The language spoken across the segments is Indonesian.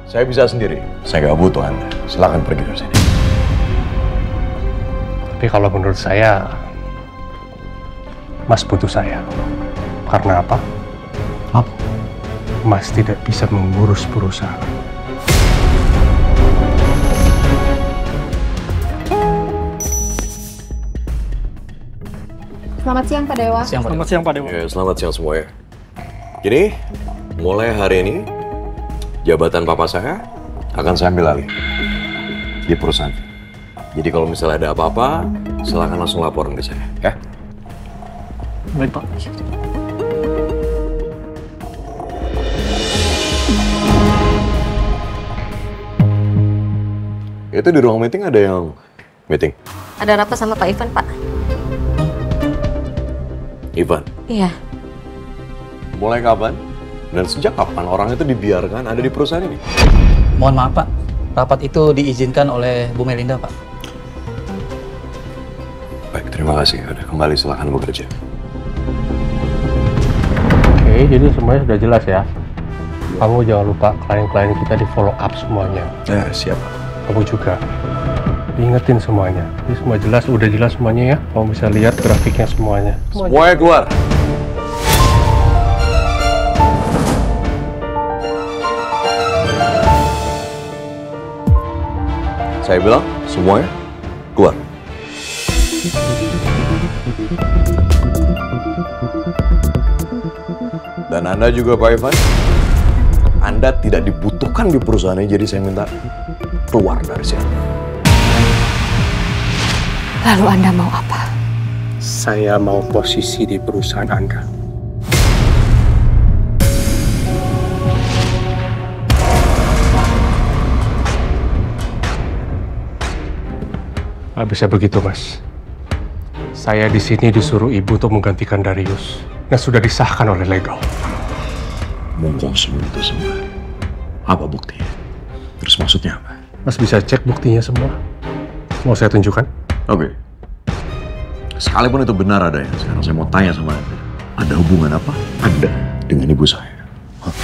Saya bisa sendiri. Saya nggak butuh Anda. Silakan pergi dari sini. Tapi kalau menurut saya, Mas butuh saya. Karena apa? Apa? Mas tidak bisa mengurus perusahaan. Selamat siang Pak Dewa. Selamat siang Pak Dewa. Ya, selamat siang semuanya. Jadi, mulai hari ini, jabatan papa saya akan saya ambil alih di perusahaan. Jadi kalau misalnya ada apa-apa, silakan langsung laporan ke saya, ya. Baik Pak. Itu di ruang meeting ada yang meeting. Ada rapat sama Pak Ivan, Pak. Ivan, Iya. mulai kapan dan sejak kapan orang itu dibiarkan ada di perusahaan ini? Mohon maaf Pak, rapat itu diizinkan oleh Bu Melinda Pak. Baik, terima kasih. Udah kembali, silakan bekerja. Oke, jadi semuanya sudah jelas ya. Kamu jangan lupa klien-klien kita di follow up semuanya. Ya, siap. Kamu juga diingetin semuanya. Ini semua jelas, udah jelas semuanya ya. Kamu bisa lihat grafiknya semuanya. Semuanya keluar. Saya bilang, semuanya keluar. Dan Anda juga, Pak Ivan. Anda tidak dibutuhkan di perusahaan ini, jadi saya minta keluar dari sini. Lalu Anda mau apa? Saya mau posisi di perusahaan Anda. Nggak bisa begitu, Mas. Saya di sini disuruh Ibu untuk menggantikan Darius yang sudah disahkan oleh legal. Mengkosong itu semua. Apa buktinya? Terus maksudnya apa? Mas bisa cek buktinya semua. Mau saya tunjukkan? Oke. Sekalipun itu benar adanya, sekarang saya mau tanya sama Anda. Ada hubungan apa Anda dengan ibu saya? Hah?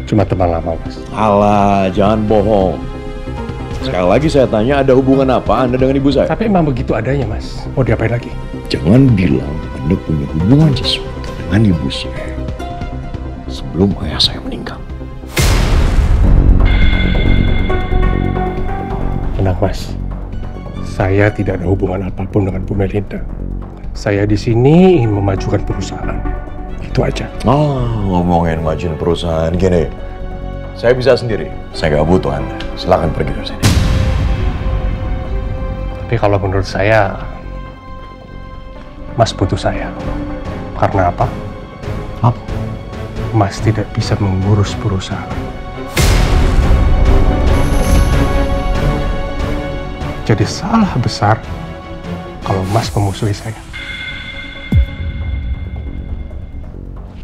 Cuma teman lama, Mas. Alah, jangan bohong. Sekali lagi saya tanya, ada hubungan apa Anda dengan ibu saya? Tapi emang begitu adanya, Mas. Mau diapain lagi? Jangan bilang Anda punya hubungan sesuatu dengan ibu saya sebelum ayah saya meninggal. Tenang, Mas. Saya tidak ada hubungan apapun dengan Bu Melinda. Saya di sini ingin memajukan perusahaan. Itu aja. Ngomongin majuin perusahaan gini. Saya bisa sendiri. Saya nggak butuh Anda. Silakan pergi dari sini. Tapi kalau menurut saya, Mas butuh saya. Karena apa? Apa? Mas tidak bisa mengurus perusahaan. Jadi salah besar kalau Mas memusuhi saya.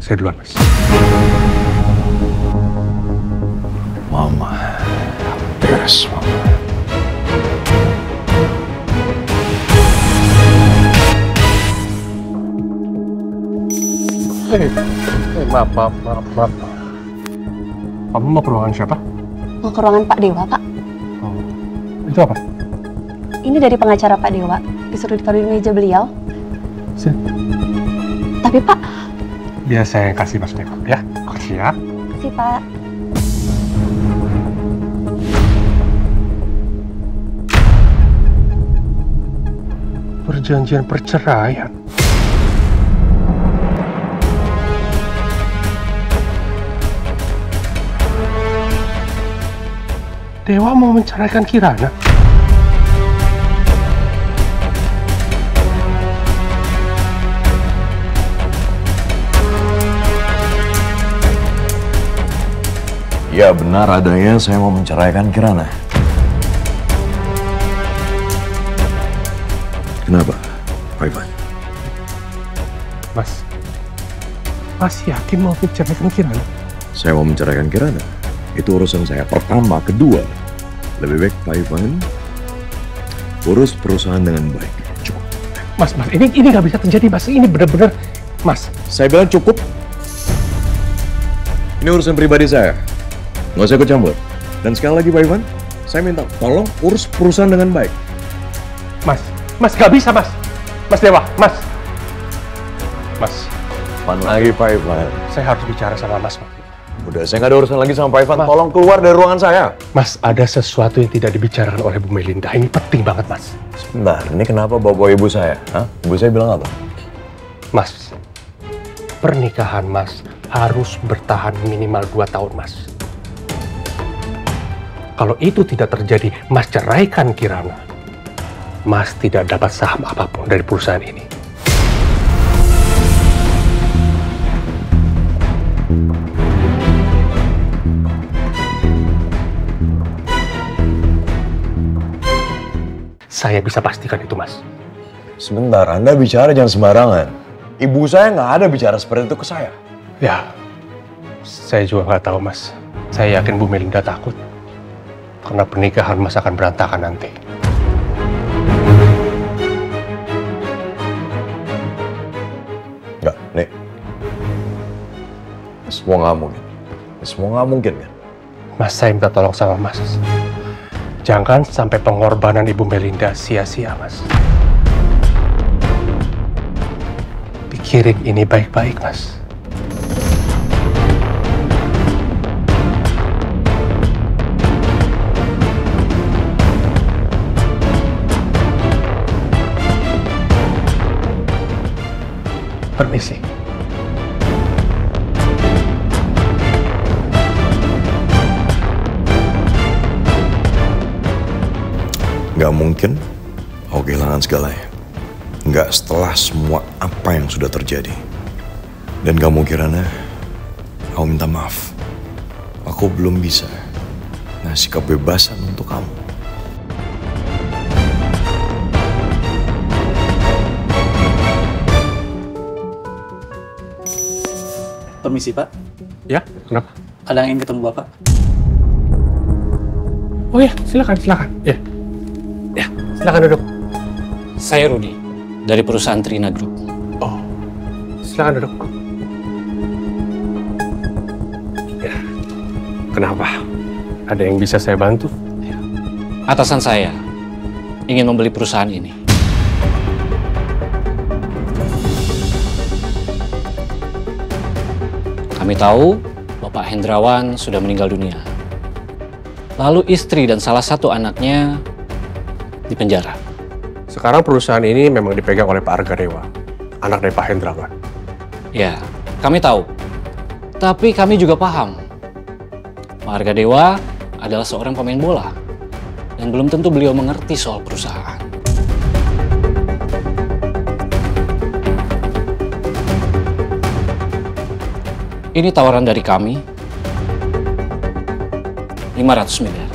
Saya duluan, Mas. Mama, beres, Mama. Maaf. Kamu mau ke ruangan siapa? Mau ke ruangan Pak Dewa, Pak. Oh, itu apa? Ini dari pengacara Pak Dewa. Disuruh ditaruh di meja beliau. Tapi Pak... Biar saya yang kasih Mas Dewa, ya. Kasih ya. Kasih, Pak. Perjanjian perceraian. Dewa mau menceraikan Kirana. Ya benar adanya, saya mau menceraikan Kirana. Kenapa, Pak Ivan? Mas yakin mau menceraikan Kirana? Saya mau menceraikan Kirana. Itu urusan saya. Pertama, kedua, lebih baik Pak Ivan urus perusahaan dengan baik. Cukup. Mas, ini nggak bisa terjadi, Mas. Ini benar-benar, Mas. Saya bilang cukup. Ini urusan pribadi saya. Nggak usah ikut campur. Dan sekali lagi Pak Ivan, saya minta tolong urus perusahaan dengan baik. Mas nggak bisa mas. Mas Dewa, mas. Apaan lagi Pak Ivan? Saya harus bicara sama mas. Udah, saya nggak ada urusan lagi sama Pak Ivan. Tolong keluar dari ruangan saya. Mas, ada sesuatu yang tidak dibicarakan oleh Bu Melinda. Ini penting banget mas. Sebentar, ini kenapa bawa ibu saya? Hah? Ibu saya bilang apa? Mas, pernikahan mas harus bertahan minimal 2 tahun mas. Kalau itu tidak terjadi, mas ceraikan Kirana. Mas tidak dapat saham apapun dari perusahaan ini. Saya bisa pastikan itu, mas. Sebentar, Anda bicara jangan sembarangan. Ibu saya nggak ada bicara seperti itu ke saya. Ya, saya juga nggak tahu, mas. Saya yakin Bu Melinda takut. Karena pernikahan mas akan berantakan nanti. Nggak, nih. Semua nggak mungkin. Semua nggak mungkin, kan? Mas, saya minta tolong sama mas. Jangan sampai pengorbanan Ibu Melinda sia-sia, mas. Pikirin ini baik-baik, mas. Permisi. Nggak mungkin aku kehilangan segalanya. Nggak setelah semua apa yang sudah terjadi. Dan kamu Kirana, aku minta maaf. Aku belum bisa ngasih kebebasan untuk kamu. Permisi Pak, Ya, kenapa? ada yang ingin ketemu Bapak. Oh ya, silakan. Ya, silakan duduk. Saya Rudi, dari perusahaan Trina Group. Oh, silakan duduk. Ya, kenapa? Ada yang bisa saya bantu? Atasan saya ingin membeli perusahaan ini. Kami tahu Bapak Hendrawan sudah meninggal dunia. Lalu istri dan salah satu anaknya dipenjara. Sekarang perusahaan ini memang dipegang oleh Pak Argadewa, anak dari Pak Hendrawan. Ya, kami tahu. Tapi kami juga paham. Pak Argadewa adalah seorang pemain bola. Dan belum tentu beliau mengerti soal perusahaan. Ini tawaran dari kami, 500 miliar.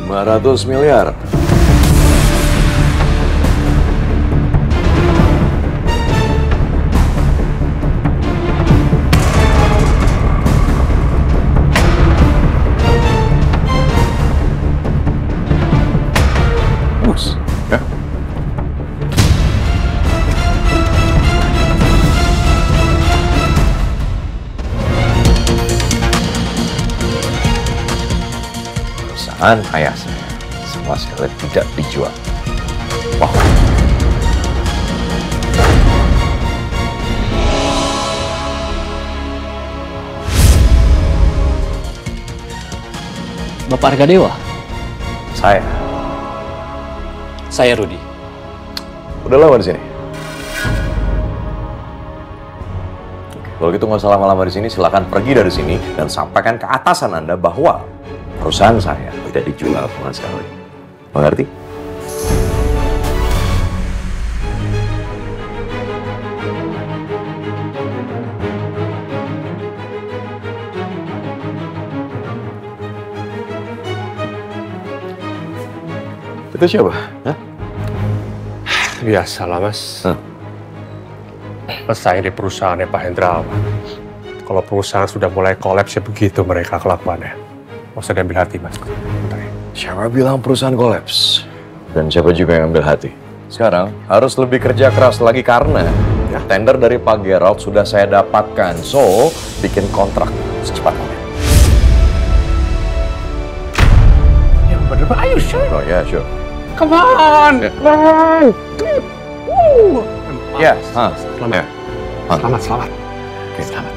$500 miliar. Bus, ya? Perusahaan ayah saya sama sekali tidak dijual. Wow. Bapak Argadewa, Saya Rudi. udah lama di sini. Oke, kalau gitu nggak usah lama-lama di sini, silakan pergi dari sini dan sampaikan ke atasan Anda bahwa perusahaan saya tidak dijual sama sekali. Mengerti? Itu siapa? Hah? Biasalah, Mas. Hah? Pesaing di perusahaannya Pak Hendra. Kalau perusahaan sudah mulai kolaps ya begitu mereka kelakuannya. Nggak usah diambil hati, Mas. Siapa bilang perusahaan kolaps? Dan siapa juga yang ambil hati? Sekarang harus lebih kerja keras lagi karena tender dari Pak Gerald sudah saya dapatkan. So, bikin kontrak secepatnya. Yang bener, Pak. Ayo, sure. Oh ya, sure. Come on. Come on. Ya, Selamat. ya. Selamat. Oke. Selamat.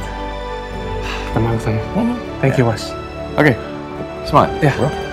Tenang, sayang. Thank you, Mas. Oke, semangat, Ya. bro.